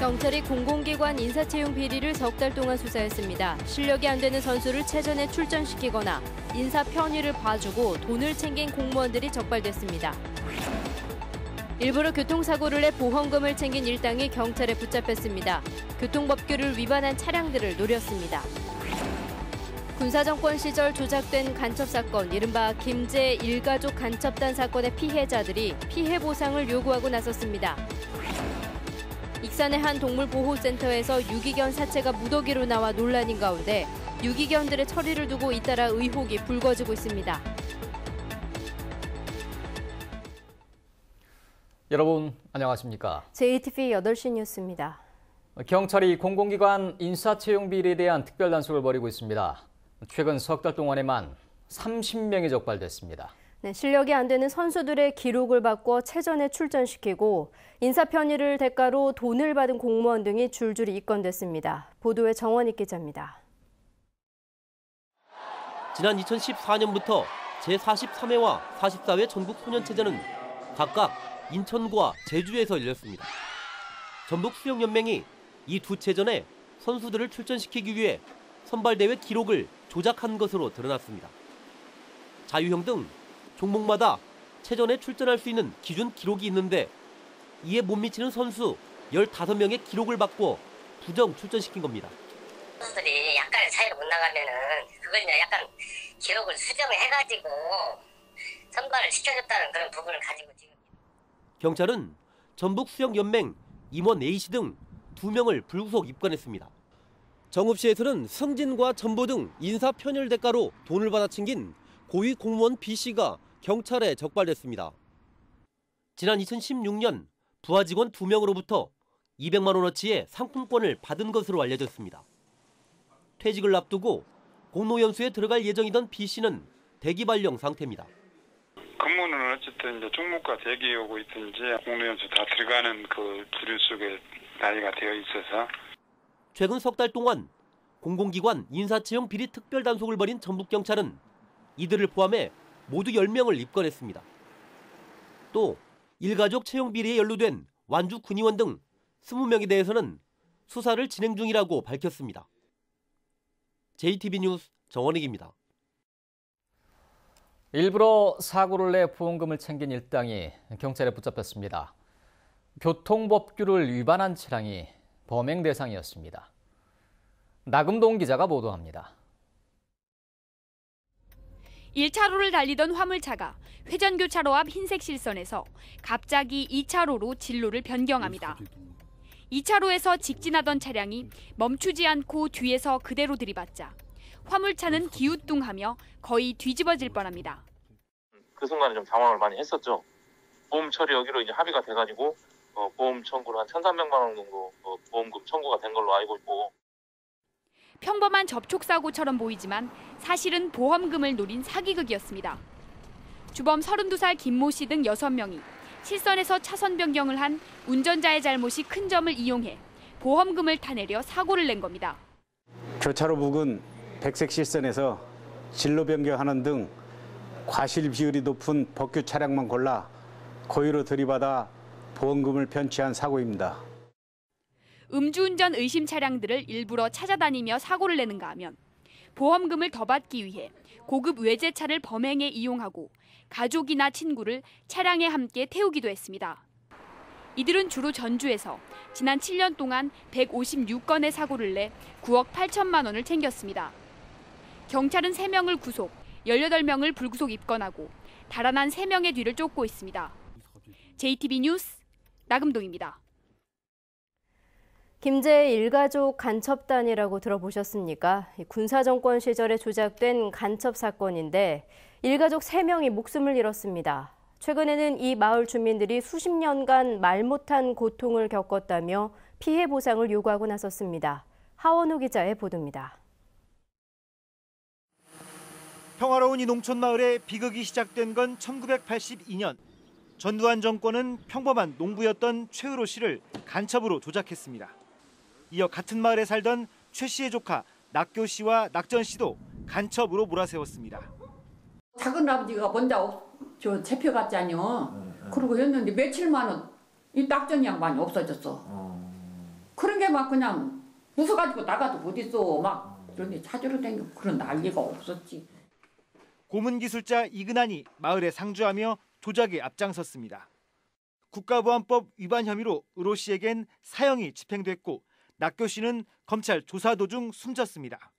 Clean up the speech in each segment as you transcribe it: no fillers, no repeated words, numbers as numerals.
경찰이 공공기관 인사채용 비리를 석 달 동안 수사했습니다. 실력이 안 되는 선수를 체전에 출전시키거나 인사 편의를 봐주고 돈을 챙긴 공무원들이 적발됐습니다. 일부러 교통사고를 내 보험금을 챙긴 일당이 경찰에 붙잡혔습니다. 교통법규를 위반한 차량들을 노렸습니다. 군사정권 시절 조작된 간첩 사건, 이른바 김제 일가족 간첩단 사건의 피해자들이 피해 보상을 요구하고 나섰습니다. 익산의 한 동물보호센터에서 유기견 사체가 무더기로 나와 논란인 가운데 유기견들의 처리를 두고 잇따라 의혹이 불거지고 있습니다. 여러분 안녕하십니까? JTV 8시 뉴스입니다. 경찰이 공공기관 인사채용 비리에 대한 특별단속을 벌이고 있습니다. 최근 석 달 동안에만 30명이 적발됐습니다. 네, 실력이 안 되는 선수들의 기록을 바꿔 체전에 출전시키고 인사 편의를 대가로 돈을 받은 공무원 등이 줄줄이 입건됐습니다. 보도에 정원익 기자입니다. 지난 2014년부터 제43회와 44회 전국소년체전은 각각 인천과 제주에서 열렸습니다. 전북수영연맹이 이 두 체전에 선수들을 출전시키기 위해 선발대회 기록을 조작한 것으로 드러났습니다. 자유형 등 종목마다 체전에 출전할 수 있는 기준 기록이 있는데 이에 못 미치는 선수 15명의 기록을 바꿔 부정 출전시킨 겁니다. 선수들이 약간의 차이로 못 나가면은 그걸 약간 기록을 수정을 해가지고 선발을 시켜줬다는 그런 부분을 가지고 지금. 경찰은 전북수영연맹 임원 A씨 등 2명을 불구속 입건했습니다. 정읍시에서는 승진과 전보 등 인사 편열 대가로 돈을 받아 챙긴 고위 공무원 B씨가 경찰에 적발됐습니다. 지난 2016년 부하 직원 2명으로부터 200만 원어치의 상품권을 받은 것으로 알려졌습니다. 퇴직을 앞두고 공로연수에 들어갈 예정이던 B씨는 대기 발령 상태입니다. 근무는 어쨌든 이제 총무과 대기에 오고 있든지 공로연수 다 들어가는 그 부류 속에 나이가 되어 있어서 최근 석 달 동안 공공기관 인사채용 비리 특별단속을 벌인 전북경찰은 이들을 포함해 모두 10명을 입건했습니다. 또 일가족 채용 비리에 연루된 완주 군의원 등 20명에 대해서는 수사를 진행 중이라고 밝혔습니다. JTB 뉴스 정원익입니다. 일부러 사고를 내 보험금을 챙긴 일당이 경찰에 붙잡혔습니다. 교통법규를 위반한 차량이 범행 대상이었습니다. 나금동 기자가 보도합니다. 1차로를 달리던 화물차가 회전교차로 앞 흰색 실선에서 갑자기 2차로로 진로를 변경합니다. 2차로에서 직진하던 차량이 멈추지 않고 뒤에서 그대로 들이받자 화물차는 기우뚱하며 거의 뒤집어질 뻔합니다. 그 순간에 좀 당황을 많이 했었죠. 보험 처리 여기로 이제 합의가 돼가지고 보험 청구를 한 1,300만 원 정도 보험금 청구가 된 걸로 알고 있고. 평범한 접촉사고처럼 보이지만 사실은 보험금을 노린 사기극이었습니다. 주범 32살 김모 씨 등 6명이 실선에서 차선 변경을 한 운전자의 잘못이 큰 점을 이용해 보험금을 타내려 사고를 낸 겁니다. 교차로 부근 백색 실선에서 진로 변경하는 등 과실 비율이 높은 법규 차량만 골라 고의로 들이받아 보험금을 편취한 사고입니다. 음주운전 의심 차량들을 일부러 찾아다니며 사고를 내는가 하면 보험금을 더 받기 위해 고급 외제차를 범행에 이용하고 가족이나 친구를 차량에 함께 태우기도 했습니다. 이들은 주로 전주에서 지난 7년 동안 156건의 사고를 내 9억 8천만 원을 챙겼습니다. 경찰은 3명을 구속, 18명을 불구속 입건하고 달아난 3명의 뒤를 쫓고 있습니다. JTB 뉴스 나금동입니다. 김제 일가족 간첩단이라고 들어보셨습니까? 군사정권 시절에 조작된 간첩 사건인데 일가족 3명이 목숨을 잃었습니다. 최근에는 이 마을 주민들이 수십 년간 말 못한 고통을 겪었다며 피해 보상을 요구하고 나섰습니다. 하원우 기자의 보도입니다. 평화로운 이 농촌 마을에 비극이 시작된 건 1982년. 전두환 정권은 평범한 농부였던 최으로 씨를 간첩으로 조작했습니다. 이어 같은 마을에 살던 최 씨의 조카 낙교 씨와 낙전 씨도 간첩으로 몰아세웠습니다. 작은 아버지가 먼저 잡혀갔잖요. 그러고 했는데 며칠 만에 이 낙전 양반이 없어졌어. 막 그냥 부숴가지고 나가도 못 있어. 막 이런데 찾으러 다니고 그런 난리가 없었지. 고문기술자 이근한이 마을에 상주하며 조작에 앞장섰습니다. 국가보안법 위반 혐의로 의로 씨에겐 사형이 집행됐고 낙교 씨는 검찰 조사 도중 숨졌습니다.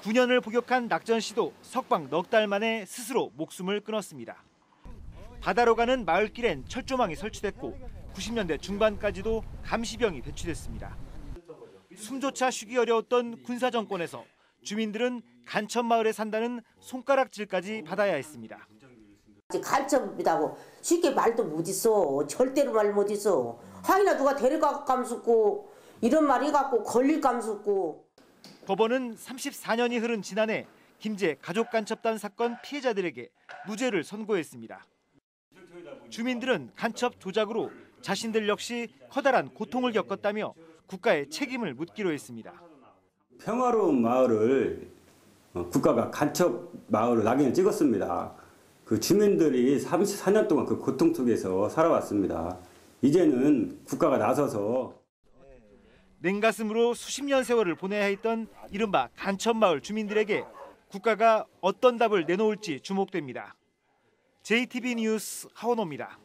9년을 복역한 낙전 씨도 석방 넉 달 만에 스스로 목숨을 끊었습니다. 바다로 가는 마을길엔 철조망이 설치됐고 90년대 중반까지도 감시병이 배치됐습니다. 숨조차 쉬기 어려웠던 군사정권에서 주민들은 간첩마을에 산다는 손가락질까지 받아야 했습니다. 간첩이라고 쉽게 말도 못 있어. 절대로 말 못 있어. 하이나 누가 데려가 감수고 이런 말이 갖고 걸릴 감수고. 법원은 34년이 흐른 지난해 김제 가족간첩단 사건 피해자들에게 무죄를 선고했습니다. 주민들은 간첩 조작으로 자신들 역시 커다란 고통을 겪었다며 국가에 책임을 묻기로 했습니다. 평화로운 마을을 국가가 간첩 마을로 낙인을 찍었습니다. 그 주민들이 34년 동안 그 고통 속에서 살아왔습니다. 이제는 국가가 나서서 냉가슴으로 수십 년 세월을 보내야 했던 이른바 간첩마을 주민들에게 국가가 어떤 답을 내놓을지 주목됩니다. JTB 뉴스 하원호입니다.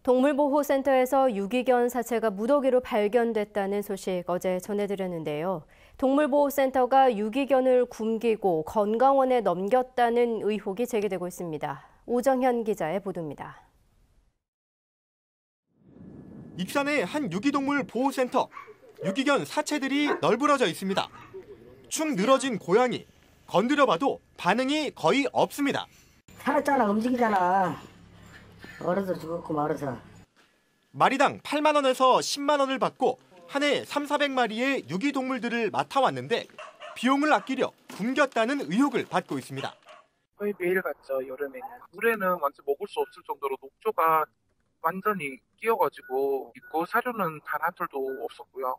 동물보호센터에서 유기견 사체가 무더기로 발견됐다는 소식 어제 전해드렸는데요. 동물보호센터가 유기견을 굶기고 건강원에 넘겼다는 의혹이 제기되고 있습니다. 오정현 기자의 보도입니다. 익산의 한 유기동물 보호센터. 유기견 사체들이 널브러져 있습니다. 축 늘어진 고양이. 건드려봐도 반응이 거의 없습니다. 살았잖아, 움직이잖아. 얼어서 죽었고 말아서. 마리당 8만 원에서 10만 원을 받고 한 해 3,400마리의 유기동물들을 맡아왔는데 비용을 아끼려 굶겼다는 의혹을 받고 있습니다. 거의 매일 갔죠, 여름에는. 물에는 완전 먹을 수 없을 정도로 녹조가 완전히 끼어가지고 있고 사료는 단 한 톨도 없었고요.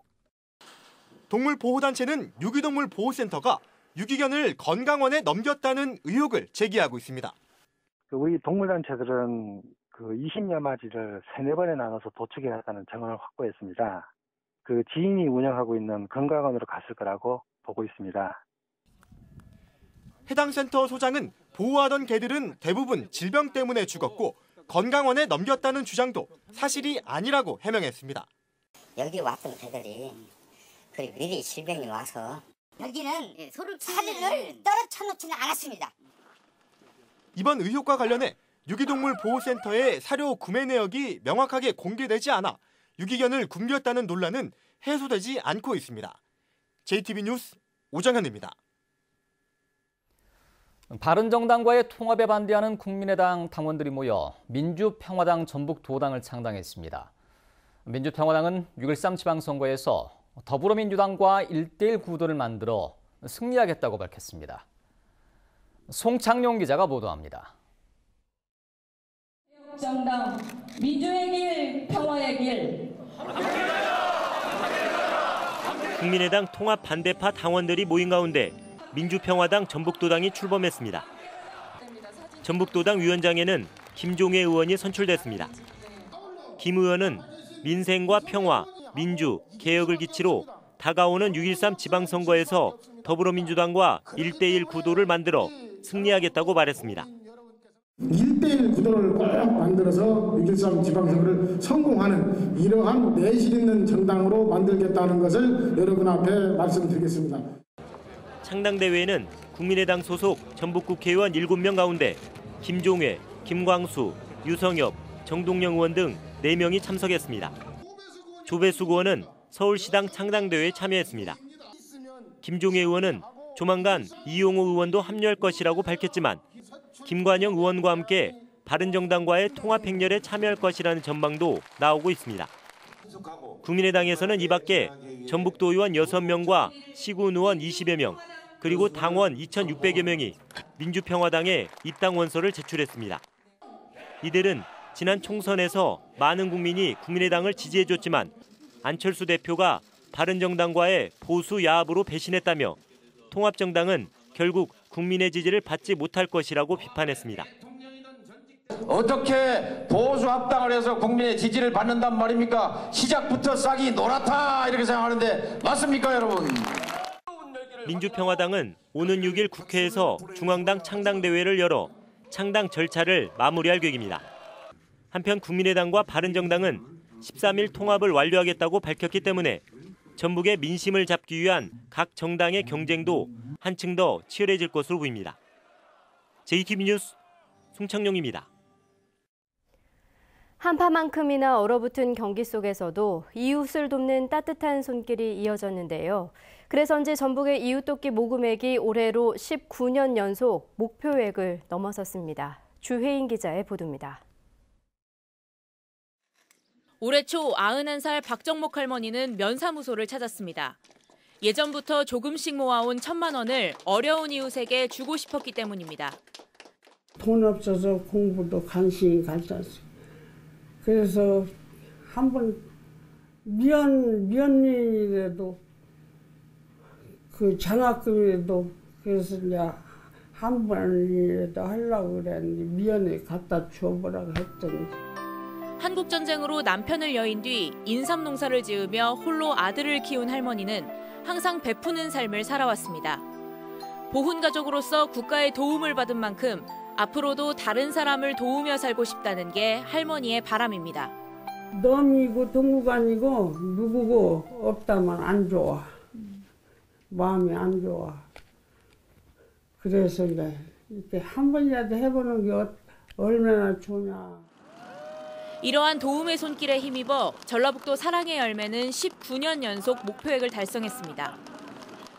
동물보호단체는 유기동물 보호센터가 유기견을 건강원에 넘겼다는 의혹을 제기하고 있습니다. 우리 동물단체들은 그 20여 마리를 3-4번에 나눠서 도축해갔다는 정황을 확보했습니다. 그 지인이 운영하고 있는 건강원으로 갔을 거라고 보고 있습니다. 해당 센터 소장은 보호하던 개들은 대부분 질병 때문에 죽었고 건강원에 넘겼다는 주장도 사실이 아니라고 해명했습니다. 여기 왔던 개들이 미리 질병이 와서 여기는 사료를 떨어뜨리지는 않았습니다. 이번 의혹과 관련해 유기동물 보호센터의 사료 구매 내역이 명확하게 공개되지 않아 유기견을 굶겼다는 논란은 해소되지 않고 있습니다. JTB 뉴스 오정현입니다. 바른정당과의 통합에 반대하는 국민의당 당원들이 모여 민주평화당 전북도당을 창당했습니다. 민주평화당은 6.13 지방선거에서 더불어민주당과 1대1 구도를 만들어 승리하겠다고 밝혔습니다. 송창용 기자가 보도합니다. 정당 민주의 길, 평화의 길. 국민의당 통합 반대파 당원들이 모인 가운데 민주평화당 전북도당이 출범했습니다. 전북도당 위원장에는 김종애 의원이 선출됐습니다. 김 의원은 민생과 평화, 민주, 개혁을 기치로 다가오는 6.13 지방선거에서 더불어민주당과 1대1 구도를 만들어 승리하겠다고 말했습니다. 1대1 구도를 꼭 만들어서 6.13 지방선거를 성공하는 이러한 내실 있는 정당으로 만들겠다는 것을 여러분 앞에 말씀드리겠습니다. 창당대회에는 국민의당 소속 전북국회의원 7명 가운데 김종회, 김광수, 유성엽, 정동영 의원 등 4명이 참석했습니다. 조배수 의원은 서울시당 창당대회에 참여했습니다. 김종회 의원은 조만간 이용호 의원도 합류할 것이라고 밝혔지만 김관영 의원과 함께 바른정당과의 통합 행렬에 참여할 것이라는 전망도 나오고 있습니다. 국민의당에서는 이 밖에 전북도 의원 6명과 시군 의원 20여 명, 그리고 당원 2,600여 명이 민주평화당에 입당 원서를 제출했습니다. 이들은 지난 총선에서 많은 국민이 국민의당을 지지해줬지만 안철수 대표가 바른정당과의 보수 야합으로 배신했다며 통합정당은 결국 국민의 지지를 받지 못할 것이라고 비판했습니다. 어떻게 보수 합당을 해서 국민의 지지를 받는단 말입니까? 시작부터 싹이 노랗다 이렇게 생각하는데 맞습니까, 여러분? 민주평화당은 오는 6일 국회에서 중앙당 창당대회를 열어 창당 절차를 마무리할 계획입니다. 한편 국민의당과 바른정당은 13일 통합을 완료하겠다고 밝혔기 때문에 전북의 민심을 잡기 위한 각 정당의 경쟁도 한층 더 치열해질 것으로 보입니다. JTB 뉴스 송창용입니다. 한파만큼이나 얼어붙은 경기 속에서도 이웃을 돕는 따뜻한 손길이 이어졌는데요. 그래서인지 전북의 이웃돕기 모금액이 올해로 19년 연속 목표액을 넘어섰습니다. 주혜인 기자의 보도입니다. 올해 초 91살 박정목 할머니는 면사무소를 찾았습니다. 예전부터 조금씩 모아온 1,000만 원을 어려운 이웃에게 주고 싶었기 때문입니다. 돈 없어서 공부도 간신히 가르쳤어요. 그래서 한번 면이라도 그 장학금이라도 그래서 이제 한 번이라도 하려고 그랬는데 면에 갖다 줘보라고 했더니 한국전쟁으로 남편을 여인 뒤 인삼농사를 지으며 홀로 아들을 키운 할머니는 항상 베푸는 삶을 살아왔습니다. 보훈가족으로서 국가의 도움을 받은 만큼 앞으로도 다른 사람을 도우며 살고 싶다는 게 할머니의 바람입니다. 놈이고 동무관이고 누구고 없다면 안 좋아. 마음이 안 좋아. 그래서 이렇게 한 번이라도 해보는 게 얼마나 좋냐. 이러한 도움의 손길에 힘입어 전라북도 사랑의 열매는 19년 연속 목표액을 달성했습니다.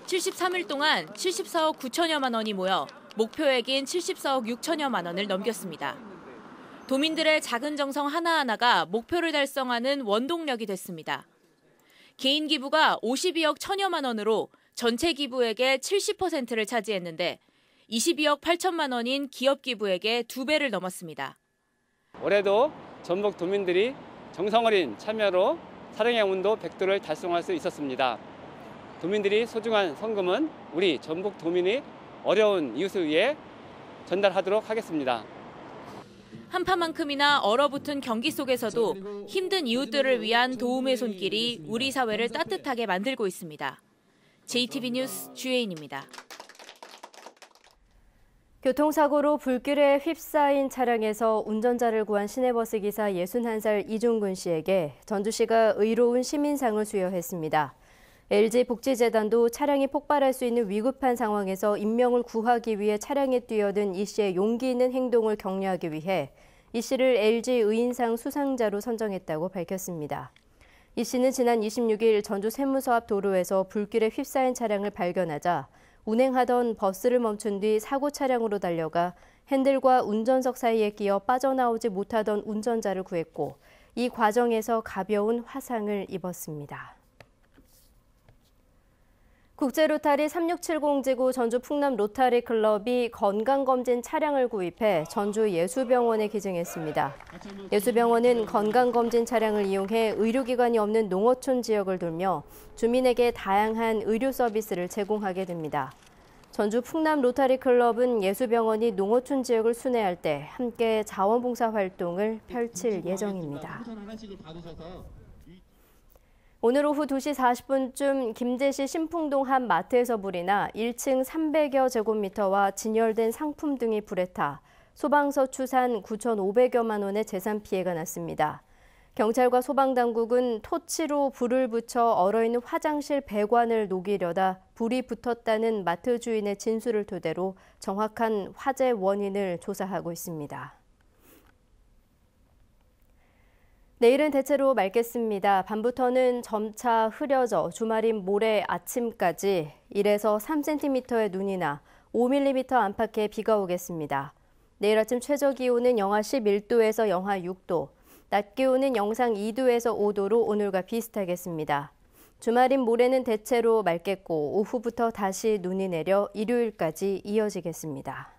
73일 동안 74억 9천여만 원이 모여 목표액인 74억 6천여만 원을 넘겼습니다. 도민들의 작은 정성 하나하나가 목표를 달성하는 원동력이 됐습니다. 개인 기부가 52억 1천여만 원으로 전체 기부액의 70%를 차지했는데 22억 8천만 원인 기업 기부액의 2배를 넘었습니다. 올해도 전북 도민들이 정성 어린 참여로 사랑의 온도 100도를 달성할 수 있었습니다. 도민들이 소중한 성금은 우리 전북 도민이 어려운 이웃을 위해 전달하도록 하겠습니다. 한파만큼이나 얼어붙은 경기 속에서도 힘든 이웃들을 위한 도움의 손길이 우리 사회를 따뜻하게 만들고 있습니다. JTB 뉴스 주혜인입니다. 교통사고로 불길에 휩싸인 차량에서 운전자를 구한 시내버스 기사 61살 이종근 씨에게 전주시가 의로운 시민상을 수여했습니다. LG 복지재단도 차량이 폭발할 수 있는 위급한 상황에서 인명을 구하기 위해 차량에 뛰어든 이 씨의 용기 있는 행동을 격려하기 위해 이 씨를 LG 의인상 수상자로 선정했다고 밝혔습니다. 이 씨는 지난 26일 전주 세무서 앞 도로에서 불길에 휩싸인 차량을 발견하자 운행하던 버스를 멈춘 뒤 사고 차량으로 달려가 핸들과 운전석 사이에 끼어 빠져나오지 못하던 운전자를 구했고 이 과정에서 가벼운 화상을 입었습니다. 국제로타리 3670지구 전주 풍남 로타리 클럽이 건강검진 차량을 구입해 전주 예수병원에 기증했습니다. 예수병원은 건강검진 차량을 이용해 의료기관이 없는 농어촌 지역을 돌며 주민에게 다양한 의료 서비스를 제공하게 됩니다. 전주 풍남 로타리 클럽은 예수병원이 농어촌 지역을 순회할 때 함께 자원봉사 활동을 펼칠 예정입니다. 오늘 오후 2시 40분쯤 김제시 신풍동 한 마트에서 불이 나 1층 300여 제곱미터와 진열된 상품 등이 불에 타 소방서 추산 9,500여만 원의 재산 피해가 났습니다. 경찰과 소방당국은 토치로 불을 붙여 얼어있는 화장실 배관을 녹이려다 불이 붙었다는 마트 주인의 진술을 토대로 정확한 화재 원인을 조사하고 있습니다. 내일은 대체로 맑겠습니다. 밤부터는 점차 흐려져 주말인 모레 아침까지 1에서 3cm의 눈이 나 5mm 안팎의 비가 오겠습니다. 내일 아침 최저기온은 영하 11도에서 영하 6도, 낮 기온은 영상 2도에서 5도로 오늘과 비슷하겠습니다. 주말인 모레는 대체로 맑겠고 오후부터 다시 눈이 내려 일요일까지 이어지겠습니다.